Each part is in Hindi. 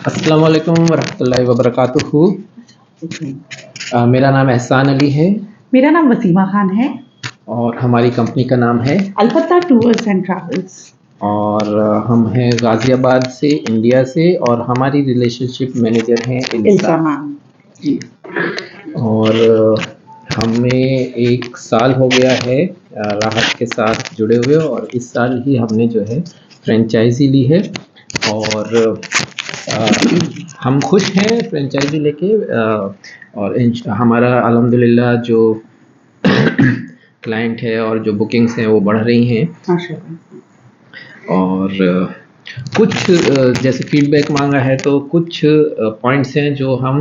अस्सलाम वालेकुम वरहमतुल्लाहि वबरकातुहू। मेरा नाम एहसान अली है मेरा नाम वसीमा खान है और हमारी कंपनी का नाम है अलबत्ता टूर्स एंड ट्रैवल्स और हम हैं गाज़ियाबाद से, इंडिया से, और हमारी रिलेशनशिप मैनेजर हैं इल्सा मैम जी। और हमें 1 साल हो गया है राहत के साथ जुड़े हुए, और इस साल ही हमने जो है फ्रेंचाइज़ी ली है और हम खुश हैं फ्रेंचाइज़ी लेके। और हमारा अल्हम्दुलिल्लाह जो क्लाइंट है और जो बुकिंग्स हैं वो बढ़ रही हैं। माशाल्लाह। और कुछ जैसे फीडबैक मांगा है तो कुछ पॉइंट्स हैं जो हम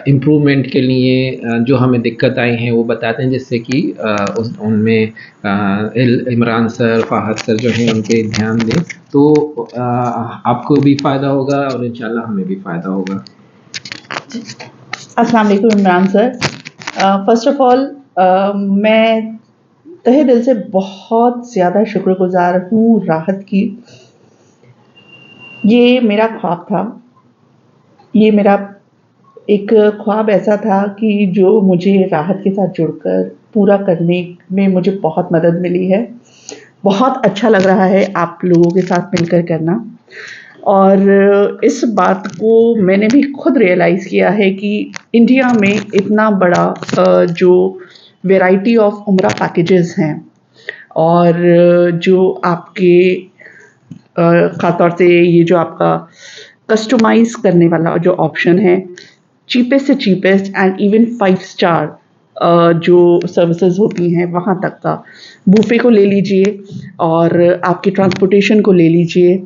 इम्प्रूवमेंट के लिए जो हमें दिक्कत आई हैं वो बताते हैं, जिससे कि उनमें इमरान सर, फाहद सर जो हैं उन पे ध्यान दें, तो आपको भी फ़ायदा होगा और इंशाल्लाह हमें भी फ़ायदा होगा। अस्सलाम वालेकुम Imran sir. First of all मैं तहे दिल से बहुत ज़्यादा शुक्रगुजार हूँ राहत की। ये मेरा ख्वाब था, ये मेरा एक ख्वाब ऐसा था कि जो मुझे राहत के साथ जुड़कर पूरा करने में मुझे बहुत मदद मिली है। बहुत अच्छा लग रहा है आप लोगों के साथ मिलकर करना, और इस बात को मैंने भी खुद रियलाइज़ किया है कि इंडिया में इतना बड़ा जो वैरायटी ऑफ उम्रा पैकेजेस हैं, और जो आपके ख़ास तौर से ये जो आपका कस्टमाइज़ करने वाला जो ऑप्शन है, चीपेस्ट से चीपेस्ट एंड इवन 5 स्टार जो सर्विसेज होती हैं वहाँ तक का, बुफे को ले लीजिए और आपके ट्रांसपोर्टेशन को ले लीजिए,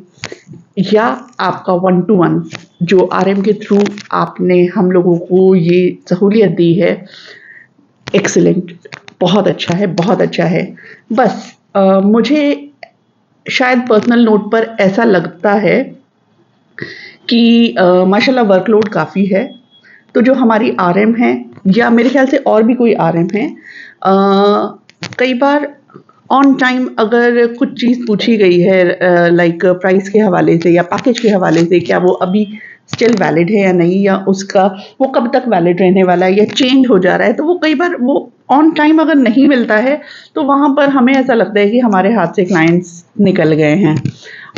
या आपका 1 टू 1 जो आरएम के थ्रू आपने हम लोगों को ये सहूलियत दी है। एक्सीलेंट, बहुत अच्छा है, बहुत अच्छा है। बस मुझे शायद पर्सनल नोट पर ऐसा लगता है कि माशाल्लाह वर्कलोड काफ़ी है, तो जो हमारी आरएम हैं या मेरे ख्याल से और भी कोई आरएम हैं, कई बार ऑन टाइम अगर कुछ चीज़ पूछी गई है लाइक प्राइस के हवाले से या पैकेज के हवाले से, क्या वो अभी स्टिल वैलिड है या नहीं, या उसका वो कब तक वैलिड रहने वाला है या चेंज हो जा रहा है, तो वो कई बार वो ऑन टाइम अगर नहीं मिलता है तो वहाँ पर हमें ऐसा लगता है कि हमारे हाथ से क्लाइंट्स निकल गए हैं।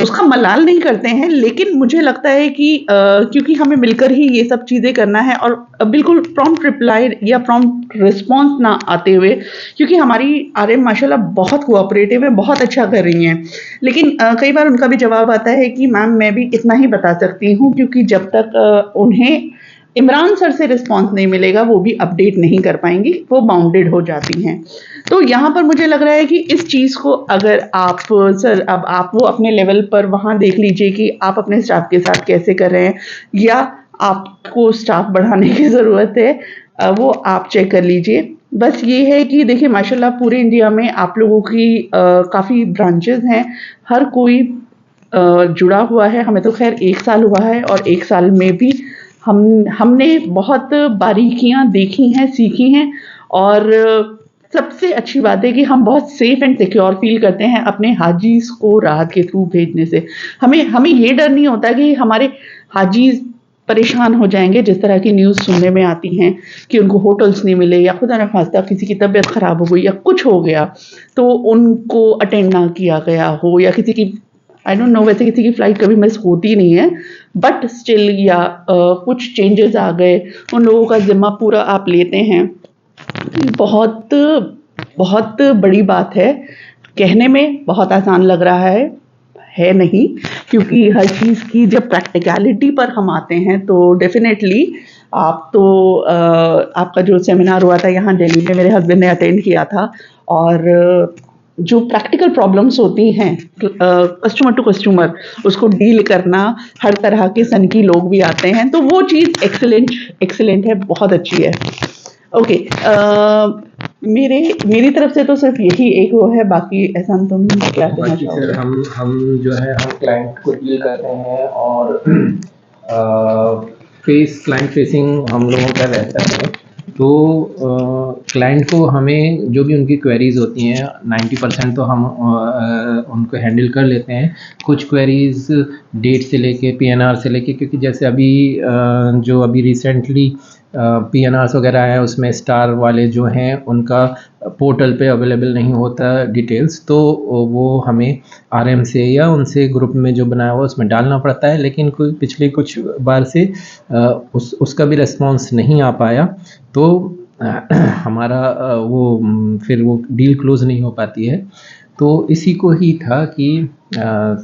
उसका मलाल नहीं करते हैं, लेकिन मुझे लगता है कि क्योंकि हमें मिलकर ही ये सब चीज़ें करना है, और बिल्कुल प्रॉम्प्ट रिप्लाई या प्रॉम्प्ट रिस्पॉन्स ना आते हुए, क्योंकि हमारी आरएम माशाल्लाह बहुत कोऑपरेटिव है, बहुत अच्छा कर रही हैं, लेकिन कई बार उनका भी जवाब आता है कि मैम मैं भी इतना ही बता सकती हूँ, क्योंकि जब तक उन्हें इमरान सर से रिस्पॉन्स नहीं मिलेगा वो भी अपडेट नहीं कर पाएंगी, वो बाउंडेड हो जाती हैं। तो यहाँ पर मुझे लग रहा है कि इस चीज़ को अगर आप सर अब आप वो अपने लेवल पर वहाँ देख लीजिए कि आप अपने स्टाफ के साथ कैसे कर रहे हैं, या आपको स्टाफ बढ़ाने की ज़रूरत है, वो आप चेक कर लीजिए। बस ये है कि देखिए माशाल्लाह पूरे इंडिया में आप लोगों की काफ़ी ब्रांचेस हैं, हर कोई जुड़ा हुआ है। हमें तो खैर 1 साल हुआ है, और 1 साल में भी हमने बहुत बारीकियां देखी हैं, सीखी हैं, और सबसे अच्छी बात है कि हम बहुत सेफ एंड सिक्योर फील करते हैं अपने हाजीज को राहत के थ्रू भेजने से। हमें हमें ये डर नहीं होता कि हमारे हाजीज परेशान हो जाएंगे, जिस तरह की न्यूज़ सुनने में आती हैं कि उनको होटल्स नहीं मिले, या खुदा न खास्ता किसी की तबीयत ख़राब हो गई या कुछ हो गया तो उनको अटेंड ना किया गया हो, या किसी की आई डोंट नो, वैसे किसी की फ़्लाइट कभी मिस होती नहीं है, बट स्टिल या कुछ चेंजेस आ गए, उन लोगों का ज़िम्मा पूरा आप लेते हैं। बहुत बहुत बड़ी बात है, कहने में बहुत आसान लग रहा है नहीं, क्योंकि हर चीज़ की जब प्रैक्टिकलिटी पर हम आते हैं तो डेफिनेटली आप तो आपका जो सेमिनार हुआ था यहाँ दिल्ली में, मेरे हस्बैंड ने अटेंड किया था, और जो प्रैक्टिकल प्रॉब्लम्स होती हैं कस्टमर टू कस्टमर, उसको डील करना, हर तरह के सनकी लोग भी आते हैं, तो वो चीज़ एक्सीलेंट है, बहुत अच्छी है। ओके, मेरी तरफ से तो सिर्फ यही एक वो है, बाकी ऐसा तुम क्या कहना चाहोगे? सर हम जो है हम क्लाइंट को डील करते हैं और क्लाइंट फेसिंग हम लोगों का रहता है, तो क्लाइंट को हमें जो भी उनकी क्वेरीज होती हैं 90% तो हम उनको हैंडल कर लेते हैं। कुछ क्वेरीज डेट से लेके पीएनआर से लेके, क्योंकि जैसे अभी जो अभी रिसेंटली पीएनआर्स वगैरह आए हैं उसमें स्टार वाले जो हैं उनका पोर्टल पे अवेलेबल नहीं होता डिटेल्स, तो वो हमें आरएम से या उनसे ग्रुप में जो बनाया हुआ उसमें डालना पड़ता है। लेकिन कोई पिछले कुछ बार से उसका भी रिस्पॉन्स नहीं आ पाया, तो हमारा फिर वो डील क्लोज नहीं हो पाती है। तो इसी को ही था कि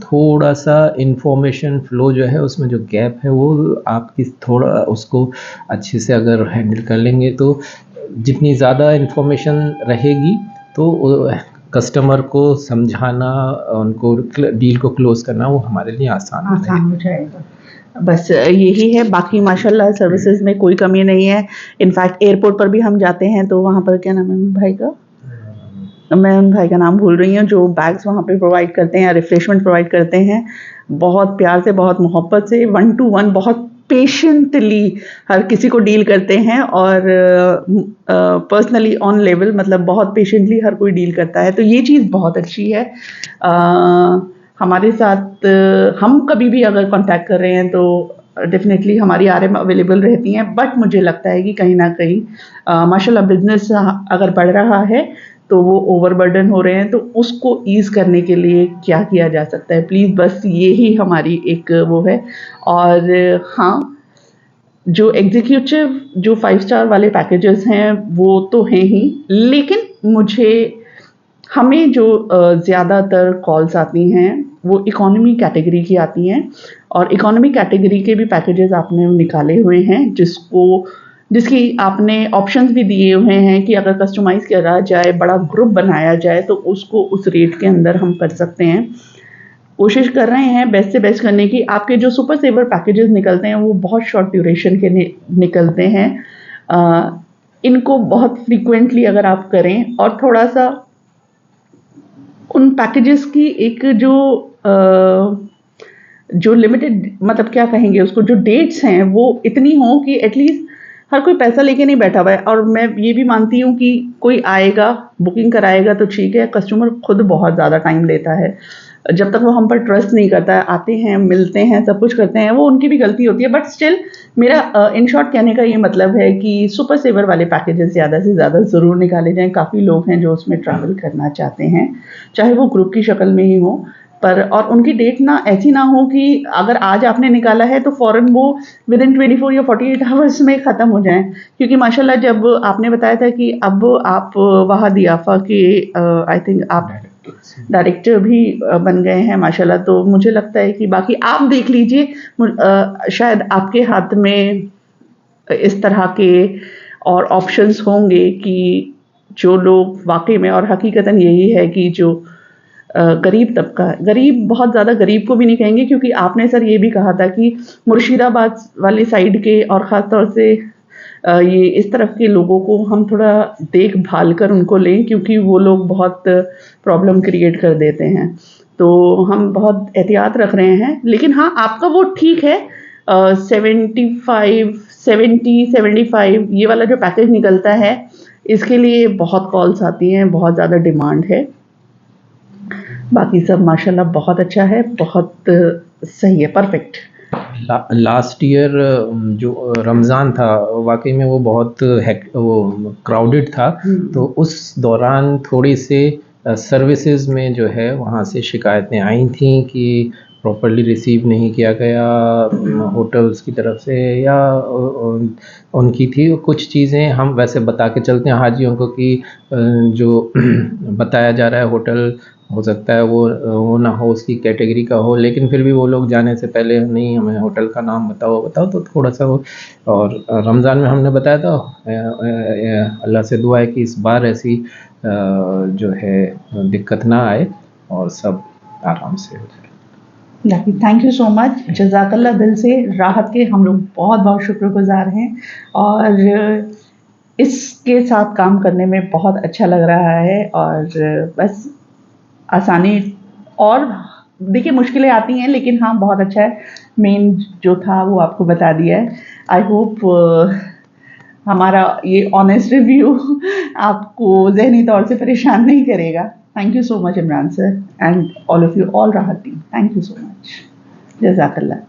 थोड़ा सा इंफॉर्मेशन फ्लो जो है उसमें जो गैप है वो आपकी थोड़ा उसको अच्छे से अगर हैंडल कर लेंगे तो जितनी ज़्यादा इंफॉर्मेशन रहेगी तो कस्टमर को समझाना, उनको डील को क्लोज करना वो हमारे लिए आसान हो जाएगा। बस यही है, बाकी माशाल्लाह सर्विसेज में कोई कमी नहीं है। इनफैक्ट एयरपोर्ट पर भी हम जाते हैं तो वहाँ पर क्या नाम है भाई का, मैं उन भाई का नाम भूल रही हूँ, जो बैग्स वहाँ पे प्रोवाइड करते हैं, रिफ्रेशमेंट प्रोवाइड करते हैं, बहुत प्यार से, बहुत मोहब्बत से, 1 to 1 बहुत पेशेंटली हर किसी को डील करते हैं। और पर्सनली ऑन लेवल मतलब बहुत पेशेंटली हर कोई डील करता है, तो ये चीज़ बहुत अच्छी है। हमारे साथ हम कभी भी अगर कांटेक्ट कर रहे हैं तो डेफिनेटली हमारी आरएम अवेलेबल रहती हैं, बट मुझे लगता है कि कहीं ना कहीं माशाल्लाह बिजनेस अगर बढ़ रहा है तो वो ओवरबर्डन हो रहे हैं, तो उसको ईज़ करने के लिए क्या किया जा सकता है, प्लीज़, बस यही हमारी एक वो है। और हाँ, जो एग्जीक्यूटिव जो 5 स्टार वाले पैकेजेस हैं वो तो हैं ही, लेकिन हमें जो ज़्यादातर कॉल्स आती हैं वो इकोनॉमी कैटेगरी की आती हैं, और इकोनॉमी कैटेगरी के भी पैकेजेस आपने निकाले हुए हैं जिसकी आपने ऑप्शंस भी दिए हुए हैं कि अगर कस्टमाइज़ करा जाए, बड़ा ग्रुप बनाया जाए तो उसको उस रेट के अंदर हम कर सकते हैं। कोशिश कर रहे हैं बेस्ट से बेस्ट करने की। आपके जो सुपर सेवर पैकेजेस निकलते हैं वो बहुत शॉर्ट ड्यूरेशन के निकलते हैं। इनको बहुत फ्रीक्वेंटली अगर आप करें और थोड़ा सा उन पैकेजेस की एक जो लिमिटेड मतलब क्या कहेंगे उसको, जो डेट्स हैं वो इतनी हो कि एटलीस्ट हर कोई पैसा लेके नहीं बैठा हुआ है। और मैं ये भी मानती हूँ कि कोई आएगा बुकिंग कराएगा तो ठीक है, कस्टमर खुद बहुत ज़्यादा टाइम लेता है, जब तक वो हम पर ट्रस्ट नहीं करता है, आते हैं मिलते हैं सब कुछ करते हैं, वो उनकी भी गलती होती है। बट स्टिल मेरा इन शॉर्ट कहने का ये मतलब है कि सुपर सेवर वाले पैकेजेस ज़्यादा से ज़्यादा ज़रूर निकाले जाएँ। काफ़ी लोग हैं जो उसमें ट्रैवल करना चाहते हैं, चाहे वो ग्रुप की शक्ल में ही हो, पर और उनकी डेट ना ऐसी ना हो कि अगर आज आपने निकाला है तो फ़ौरन वो विदिन 24 या 48 आवर्स में ख़त्म हो जाएँ। क्योंकि माशाल्लाह जब आपने बताया था कि अब आप वहाँ दियाफ़ा के आई थिंक आप डायरेक्टर भी बन गए हैं माशाल्लाह, तो मुझे लगता है कि बाकी आप देख लीजिए, शायद आपके हाथ में इस तरह के और ऑप्शंस होंगे कि जो लोग वाकई में, और हकीकतन यही है कि जो गरीब तबका, गरीब बहुत ज़्यादा गरीब को भी नहीं कहेंगे, क्योंकि आपने सर ये भी कहा था कि मुर्शिदाबाद वाली साइड के और ख़ास तौर से ये इस तरफ के लोगों को हम थोड़ा देखभाल कर उनको लें, क्योंकि वो लोग बहुत प्रॉब्लम क्रिएट कर देते हैं, तो हम बहुत एहतियात रख रहे हैं। लेकिन हाँ, आपका वो ठीक है, 75 ये वाला जो पैकेज निकलता है इसके लिए बहुत कॉल्स आती हैं, बहुत ज़्यादा डिमांड है। बाकी सब माशाल्लाह बहुत अच्छा है, बहुत सही है, परफेक्ट। लास्ट ईयर जो रमज़ान था वाकई में वो बहुत वो क्राउडेड था, तो उस दौरान थोड़ी से सर्विसेज में जो है वहाँ से शिकायतें आई थी कि प्रॉपर्ली रिसीव नहीं किया गया होटल्स की तरफ से, या उनकी थी कुछ चीज़ें हम वैसे बता के चलते हैं हाजियों को कि जो बताया जा रहा है होटल हो सकता है वो ना हो, उसकी कैटेगरी का हो, लेकिन फिर भी वो लोग जाने से पहले नहीं हमें होटल का नाम बताओ, तो थोड़ा सा वो। और रमज़ान में हमने बताया था, अल्लाह से दुआ है कि इस बार ऐसी जो है दिक्कत ना आए और सब आराम से हो जाए। थैंक यू सो मच, जज़ाकल्लाह, दिल से राहत के हम लोग बहुत बहुत शुक्रगुजार हैं, और इसके साथ काम करने में बहुत अच्छा लग रहा है। और बस आसानी, और देखिए मुश्किलें आती हैं लेकिन हाँ बहुत अच्छा है, मेन जो था वो आपको बता दिया है। आई होप हमारा ये ऑनेस्ट रिव्यू आपको ज़हनी तौर से परेशान नहीं करेगा। Thank you so much Imran sir and all of you, all Rahat team, thank you so much. जज़ाकल्लाह।